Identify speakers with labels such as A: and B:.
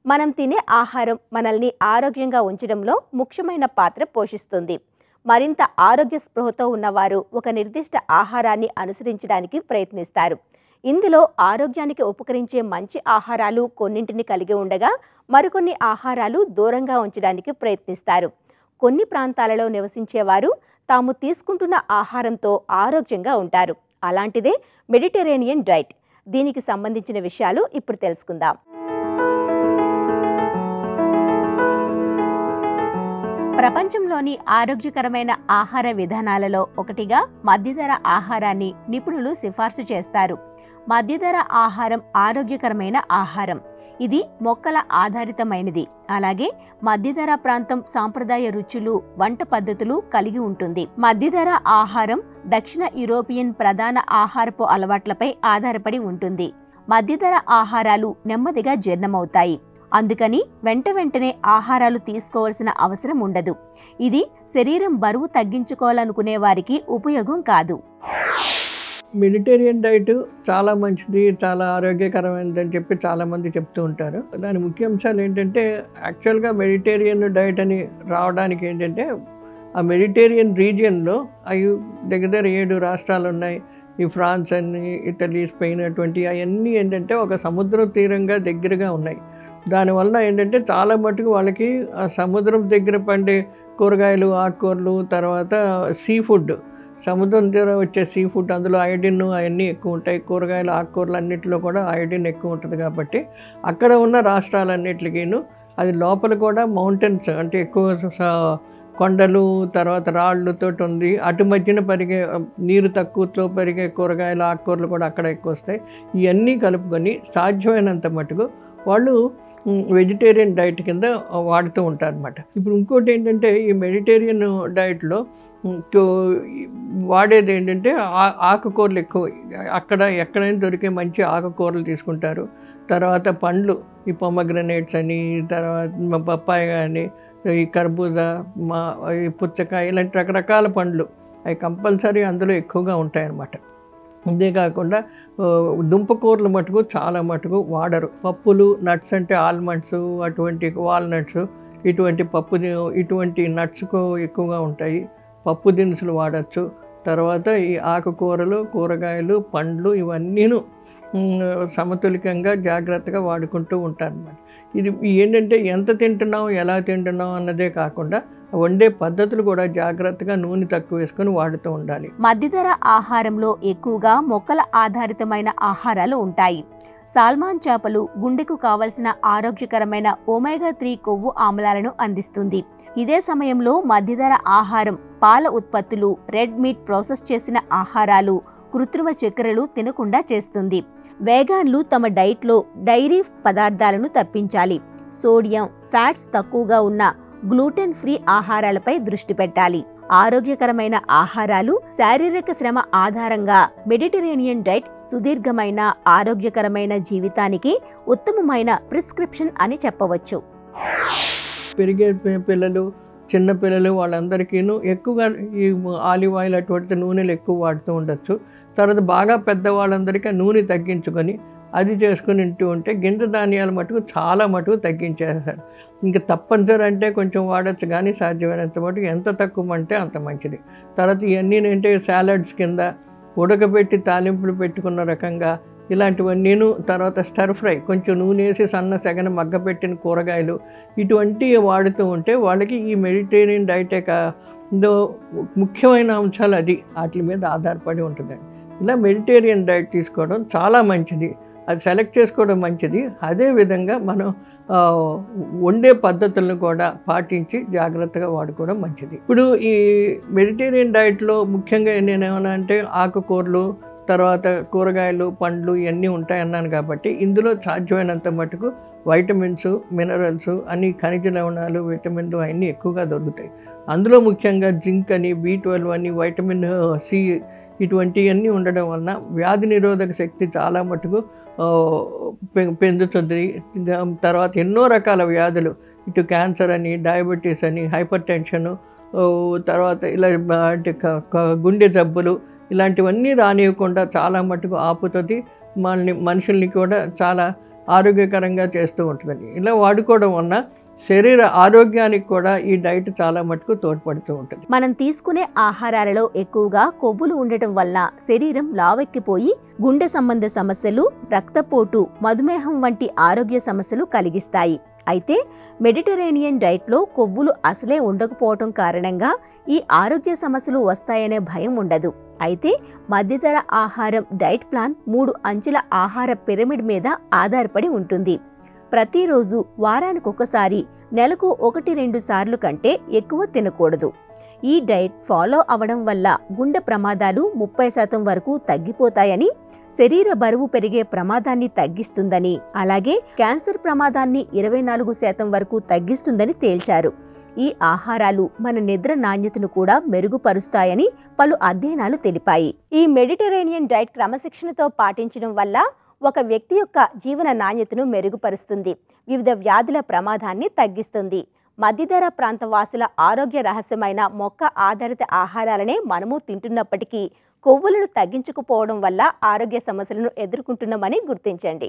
A: మనం తినే ఆహారం మనల్ని ఆరోగ్యంగా ఉంచడంలో ముఖ్యమైన పాత్ర పోషిస్తుంది. మరింత ఆరోగ్య స్పృహతో ఉన్నవారు ఒక నిర్దిష్ట ఆహారాన్ని అనుసరించడానికి ప్రయత్నిస్తారు. ఇందులో ఆరోగ్యానికి ఉపకరించే మంచి ఆహారాలు కొన్నింటిని కలిగి ఉండగా మరికొన్ని ఆహారాలు దూరంగా ఉంచడానికి ప్రయత్నిస్తారు. కొన్ని ప్రాంతాలలో నివసించేవారు తాము తీసుకుంటున్న ఆహారంతో ఆరోగ్యంగా ఉంటారు. అలాంటిదే మెడిటరేనియన్ డైట్. దీనికి సంబంధించిన విషయాలు ఇప్పుడు తెలుసుకుందాం. ప్రపంచంలోని ఆరోగ్యకరమైన ఆహార విధానాలలో ఒకటిగా మధ్యధర ఆహారాన్ని నిపుణులు సిఫార్సు చేస్తారు. మధ్యధర ఆహారం ఆరోగ్యకరమైన ఆహారం. ఇది మొక్కల ఆధారితమైనది. అలాగే మధ్యధర ప్రాంతం సాంప్రదాయ రుచులు, వంట పద్ధతులు కలిగి ఉంటుంది. మధ్యధర ఆహారం దక్షిణ యూరోపియన్ ప్రధాన ఆహారపు అలవాట్లపై ఆధారపడి ఉంటుంది. మధ్యధర ఆహారాలు నెమ్మదిగా జీర్ణమవుతాయి. అందుకని వెంటనే ఆహారాలు తీసుకోవాల్సిన అవసరం ఉండదు. ఇది శరీరం బరువు తగ్గించుకోవాలనుకునే వారికి ఉపయోగం కాదు.
B: మెడిటేరియన్ డైట్ చాలా మంచిది, చాలా ఆరోగ్యకరమైనదని చెప్పి చాలామంది చెప్తూ ఉంటారు. దాని ముఖ్య అంశాలు ఏంటంటే, యాక్చువల్గా మెడిటేరియన్ డైట్ అని రావడానికి ఏంటంటే, ఆ మెడిటేరియన్ రీజియన్లో అవి దగ్గర 7 రాష్ట్రాలు ఉన్నాయి. ఈ ఫ్రాన్స్ అని, ఇటలీ, స్పెయిన్ అటువంటి అవన్నీ ఏంటంటే ఒక సముద్ర తీరంగా దగ్గరగా ఉన్నాయి. దానివల్ల ఏంటంటే చాలా మటుకు వాళ్ళకి ఆ సముద్రం దగ్గర పండే కూరగాయలు, ఆకుకూరలు, తర్వాత సీ ఫుడ్, సముద్రం దగ్గర వచ్చే సీ ఫుడ్, అందులో ఐడిన్ అవన్నీ ఎక్కువ ఉంటాయి. కూరగాయలు, ఆకుకూరలు అన్నింటిలో కూడా ఐడిన్ ఎక్కువ ఉంటుంది. కాబట్టి అక్కడ ఉన్న రాష్ట్రాలన్నిటికీను అది లోపల కూడా మౌంటైన్స్ అంటే ఎక్కువ కొండలు, తర్వాత రాళ్ళతో ఉంది. అటు మధ్యన పెరిగే నీరు తక్కువతో పెరిగే కూరగాయలు, ఆకుకూరలు కూడా అక్కడ ఎక్కువ వస్తాయి. ఇవన్నీ కలుపుకొని సాధ్యమైనంత మటుకు వాళ్ళు వెజిటేరియన్ డైట్ కింద వాడుతూ ఉంటారు అన్నమాట. ఇప్పుడు ఇంకోటి ఏంటంటే, ఈ మెడిటేరియన్ డైట్లో వాడేది ఏంటంటే ఆకుకూరలు ఎక్కువ. ఎక్కడైనా దొరికే మంచి ఆకుకూరలు తీసుకుంటారు. తర్వాత పండ్లు, ఈ పొమగ్రనేట్స్ అని, తర్వాత పప్పాయ కానీ, ఈ కర్బూజా, ఈ పుచ్చకాయ, ఇలాంటి రకరకాల పండ్లు అవి కంపల్సరీ అందులో ఎక్కువగా ఉంటాయన్నమాట. అంతేకాకుండా దుంపకూరలు మటుకు చాలా మటుకు వాడరు. పప్పులు, నట్స్ అంటే ఆల్మండ్స్, అటువంటి వాల్నట్స్, ఇటువంటి నట్స్కు ఎక్కువగా ఉంటాయి. పప్పు దినుసులు వాడచ్చు. తర్వాత ఈ ఆకుకూరలు, కూరగాయలు, పండ్లు ఇవన్నీను సమతులికంగా జాగ్రత్తగా వాడుకుంటూ ఉంటారన్నమాట. ఇది ఏంటంటే ఎంత తింటున్నాం, ఎలా తింటున్నాం అన్నదే కాకుండా వండే పద్ధతులు కూడా జాగ్రత్తగా నూనె తక్కువ వేసుకొని వాడుతూ ఉండాలి.
A: మధ్యధర ఆహారంలో ఎక్కువగా మొక్కల ఆధారితమైన ఆహారాలు ఉంటాయి. సాల్మాన్ చేపలు గుండెకు కావలసిన ఆరోగ్యకరమైన ఒమేగా 3 కొవ్వు ఆమ్లాలను అందిస్తుంది. ఇదే సమయంలో మధ్యధర ఆహారం పాల ఉత్పత్తులు, రెడ్ మీట్, ప్రాసెస్ చేసిన ఆహారాలు, కృత్రిమ చక్కెరలు తినకుండా చేస్తుంది. వేగాన్లు తమ డైట్లో డైరీ పదార్థాలను తప్పించాలి. సోడియం, ఫ్యాట్స్ తక్కువగా ఉన్న గ్లూటెన్ ఫ్రీ ఆహారాలపై దృష్టి పెట్టాలి. ఆరోగ్యకరమైన ఆహారాలు, శారీరక శ్రమ ఆధారంగా మెడిటరేనియన్ డైట్ సుదీర్ఘమైన ఆరోగ్యకరమైన జీవితానికి ఉత్తమమైన ప్రిస్క్రిప్షన్ అని చెప్పవచ్చు.
B: పెరిగే పిల్లలు, చిన్నపిల్లలు వాళ్ళందరికీను ఎక్కువగా ఈ ఆలివ్ ఆయిల్ అటువంటి నూనెలు ఎక్కువ వాడుతూ ఉండొచ్చు. తర్వాత బాగా పెద్దవాళ్ళందరికీ నూనె తగ్గించుకొని అది చేసుకుని తింటూ ఉంటే గింజ ధాన్యాలు మటుకు చాలా మటుకు తగ్గించేస్తారు. ఇంకా తప్పనిసరి అంటే కొంచెం వాడచ్చు, కానీ సాధ్యమైనంత మటుకు ఎంత తక్కువ అంటే అంత మంచిది. తర్వాత ఇవన్నీ ఏంటంటే సాలడ్స్ కింద ఉడకబెట్టి తాలింపులు పెట్టుకున్న రకంగా ఇలాంటివన్నీను, తర్వాత స్టర్ ఫ్రై, కొంచెం నూనె వేసి సన్న సెగన మగ్గపెట్టిన కూరగాయలు, ఇటువంటివి వాడుతూ ఉంటే వాళ్ళకి ఈ మెడిటేరియన్ డైట్ ముఖ్యమైన అంశాలు అది వాటి మీద ఆధారపడి ఉంటుంది. ఇలా మెడిటేరియన్ డైట్ తీసుకోవడం చాలా మంచిది. అది సెలెక్ట్ చేసుకోవడం మంచిది. అదేవిధంగా మనం వండే పద్ధతులను కూడా పాటించి జాగ్రత్తగా వాడుకోవడం మంచిది. ఇప్పుడు ఈ మెడిటేరియన్ డైట్లో ముఖ్యంగా నేనేమన్నా అంటే ఆకుకూరలు, తర్వాత కూరగాయలు, పండ్లు ఇవన్నీ ఉంటాయన్నాను. కాబట్టి ఇందులో సాధ్యమైనంత మటుకు వైటమిన్స్, మినరల్స్, అన్ని ఖనిజ లవణాలు, విటమిన్లు అన్నీ ఎక్కువగా దొరుకుతాయి. అందులో ముఖ్యంగా జింక్ అని, B12 అని, వైటమిన్ సి ఇటువంటివన్నీ ఉండడం వలన వ్యాధి నిరోధక శక్తి చాలా మటుకు పెంచుతుంది. తర్వాత ఎన్నో రకాల వ్యాధులు, ఇటు క్యాన్సర్ అని, డయాబెటీస్ అని, హైపర్ టెన్షను, తర్వాత ఇలా అంటే గుండె జబ్బులు ఇలాంటివన్నీ రానివ్వకుండా చాలా మటుకు ఆపుతుంది. మనుషుల్ని కూడా చాలా ఆరోగ్యకరంగా చేస్తూ ఉంటుందండి. ఇలా వాడుకోవడం వలన శరీర ఆరోగ్యానికి కూడా ఈ డైట్ చాలా మటుకు తోడ్పడుతూ ఉంటుంది.
A: మనం తీసుకునే ఆహారాలలో ఎక్కువగా కొవ్వులు ఉండటం వల్ల శరీరం లావెక్కిపోయి గుండె సంబంధ సమస్యలు, రక్తపోటు, మధుమేహం వంటి ఆరోగ్య సమస్యలు కలిగిస్తాయి. అయితే మెడిటరేనియన్ డైట్లో కొవ్వులు అసలే ఉండకపోవటం కారణంగా ఈ ఆరోగ్య సమస్యలు వస్తాయనే భయం ఉండదు. అయితే మధ్యధర ఆహారం డైట్ ప్లాన్ 3 అంచెల ఆహార పిరమిడ్ మీద ఆధారపడి ఉంటుంది. ప్రతిరోజు వారానికి ఒకసారి, నెలకు 1-2 సార్లు కంటే ఎక్కువ తినకూడదు. ఈ డైట్ ఫాలో అవడం వల్ల గుండె ప్రమాదాలు 30% వరకు తగ్గిపోతాయని, శరీర బరువు పెరిగే ప్రమాదాన్ని తగ్గిస్తుందని, అలాగే క్యాన్సర్ ప్రమాదాన్ని 24% వరకు తగ్గిస్తుందని తేల్చారు. ఈ ఆహారాలు మన నిద్ర నాణ్యతను కూడా మెరుగుపరుస్తాయని పలు అధ్యయనాలు తెలిపాయి. ఈ మెడిటరేనియన్ డైట్ క్రమశిక్షణతో పాటించడం వల్ల ఒక వ్యక్తి యొక్క జీవన నాణ్యతను మెరుగుపరుస్తుంది, వివిధ వ్యాధుల ప్రమాదాన్ని తగ్గిస్తుంది. మధ్యధర ప్రాంత వాసుల ఆరోగ్య రహస్యమైన మొక్క ఆధారిత ఆహారాలనే మనము తింటున్నప్పటికీ కొవ్వులను తగ్గించుకుపోవడం వల్ల ఆరోగ్య సమస్యలను ఎదుర్కొంటున్నామని గుర్తించండి.